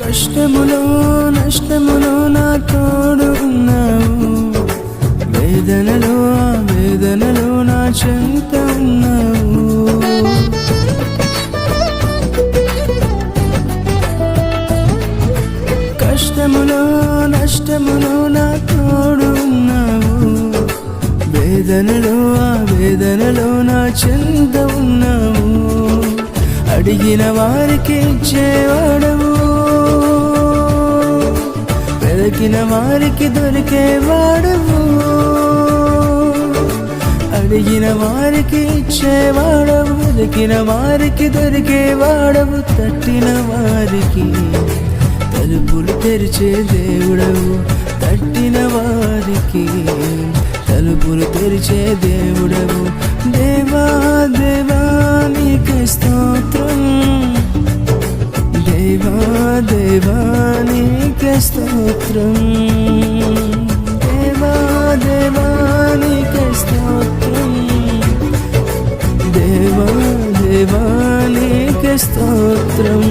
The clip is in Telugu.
కష్టములో నష్టములో నా తోడు ఉన్నావు, వేదనలో ఆ వేదనలో నా చెంత ఉన్నావు. కష్టములో నష్టములో నా తోడు ఉన్నావు, వేదనలో ఆ వేదనలో నా చెంత ఉన్నావు. అడిగిన వారికి ఇచ్చేవాడవు, వెతికిన వారికి దొరికేవాడవు. అడిగిన వారికి ఇచ్చేవాడవు, వెతికిన వారికి దొరికేవాడవు. తట్టిన వారికి తలుపులు తెరిచే దేవుడవు, తట్టిన వారికి తలుపులు తెరిచే దేవుడవు. దేవా దేవా నీకే స్తోత్రం, దేవా దేవా నీకే స్తోత్రం, దేవా దేవా నీకే స్తోత్రం, దేవా దేవా నీకే స్తోత్రం.